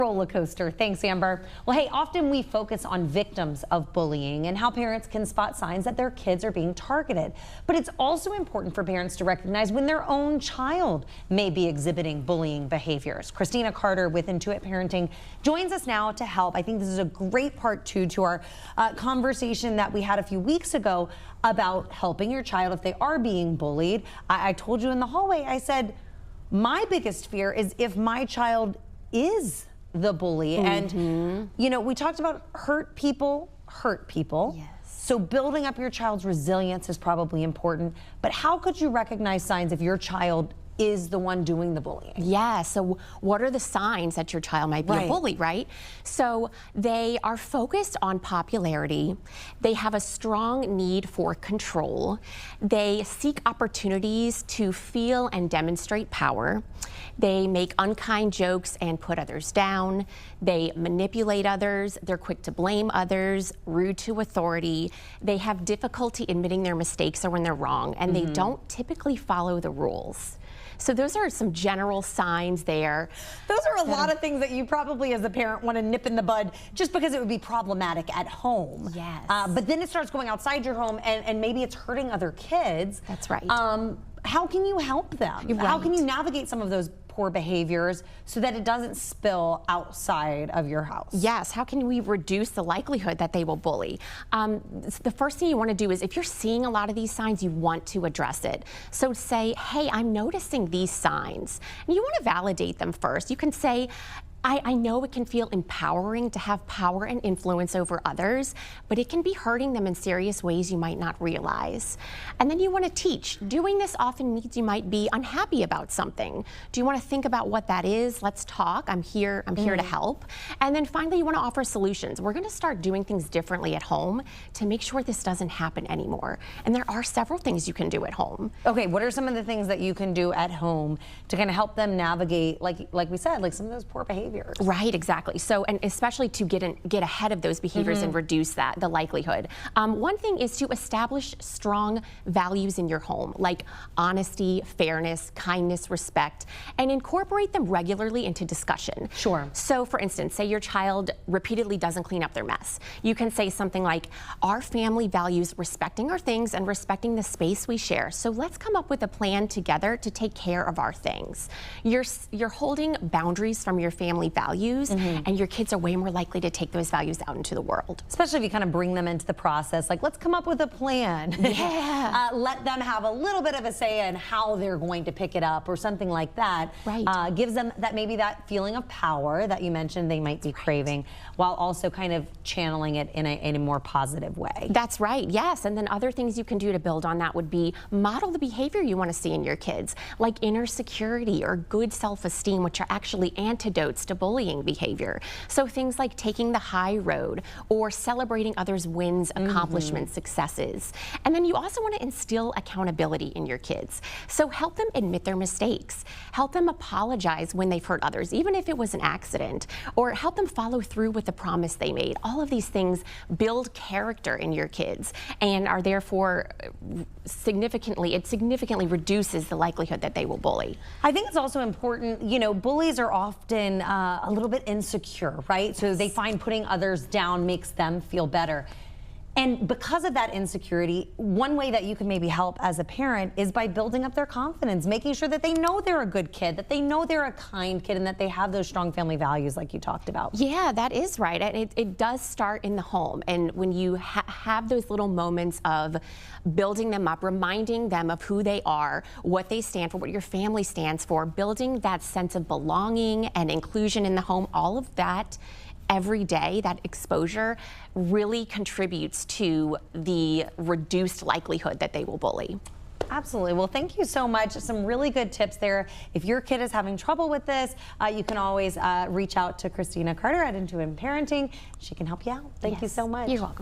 Roller coaster. Thanks, Amber. Well, hey, often we focus on victims of bullying and how parents can spot signs that their kids are being targeted. But it's also important for parents to recognize when their own child may be exhibiting bullying behaviors. Christina Carter with Intuit Parenting joins us now to help. I think this is a great part two to our conversation that we had a few weeks ago about helping your child if they are being bullied. I told you in the hallway, I said, my biggest fear is if my child is the bully. And, you know, we talked about hurt people hurt people. Yes. So building up your child's resilience is probably important. But how could you recognize signs if your child is the one doing the bullying? Yeah, so what are the signs that your child might be a bully, right? So they are focused on popularity. They have a strong need for control. They seek opportunities to feel and demonstrate power. They make unkind jokes and put others down. They manipulate others. They're quick to blame others, rude to authority. They have difficulty admitting their mistakes or when they're wrong, and they don't typically follow the rules. So those are some general signs there. Those are a lot of things that you probably as a parent want to nip in the bud just because it would be problematic at home. Yes. But then it starts going outside your home and maybe it's hurting other kids. That's right. How can you help them? You're How right. can you navigate some of those poor behaviors so that it doesn't spill outside of your house? Yes, how can we reduce the likelihood that they will bully? The first thing you want to do is if you're seeing a lot of these signs, you want to address it. So say, hey, I'm noticing these signs. And you want to validate them first. You can say, I know it can feel empowering to have power and influence over others, but it can be hurting them in serious ways you might not realize. And then you want to teach. Doing this often means you might be unhappy about something. Do you want to think about what that is? Let's talk. I'm here to help. And then finally, you want to offer solutions. We're going to start doing things differently at home to make sure this doesn't happen anymore. And there are several things you can do at home. Okay, what are some of the things that you can do at home to kind of help them navigate, like we said, like some of those poor behaviors? Right, exactly. So, and especially to get ahead of those behaviors and reduce the likelihood. One thing is to establish strong values in your home, like honesty, fairness, kindness, respect, and incorporate them regularly into discussion. Sure. So, for instance, say your child repeatedly doesn't clean up their mess. You can say something like, our family values respecting our things and respecting the space we share. So let's come up with a plan together to take care of our things. You're holding boundaries from your family values, and your kids are way more likely to take those values out into the world. Especially if you kind of bring them into the process, like let's come up with a plan. Yeah. Let them have a little bit of a say in how they're going to pick it up or something like that. Right. Gives them maybe that feeling of power that you mentioned they might be craving, while also kind of channeling it in a more positive way. That's right, yes. And then other things you can do to build on that would be model the behavior you want to see in your kids, like inner security or good self-esteem, which are actually antidotes to bullying behavior. So things like taking the high road or celebrating others' wins, accomplishments, successes. And then you also want to instill accountability in your kids. So help them admit their mistakes. Help them apologize when they've hurt others, even if it was an accident, or help them follow through with the promise they made. All of these things build character in your kids and are therefore significantly reduces the likelihood that they will bully. I think it's also important, you know, bullies are often a little bit insecure, right? So they find putting others down makes them feel better. And because of that insecurity, one way that you can maybe help as a parent is by building up their confidence, making sure that they know they're a good kid, that they know they're a kind kid, and that they have those strong family values like you talked about. Yeah, that is right. And it does start in the home. And when you have those little moments of building them up, reminding them of who they are, what they stand for, what your family stands for, building that sense of belonging and inclusion in the home, all of that every day, that exposure really contributes to the reduced likelihood that they will bully. Absolutely. Well, thank you so much. Some really good tips there. If your kid is having trouble with this, you can always reach out to Christina Carter at Intuit Parenting. She can help you out. Thank you so much. You're welcome.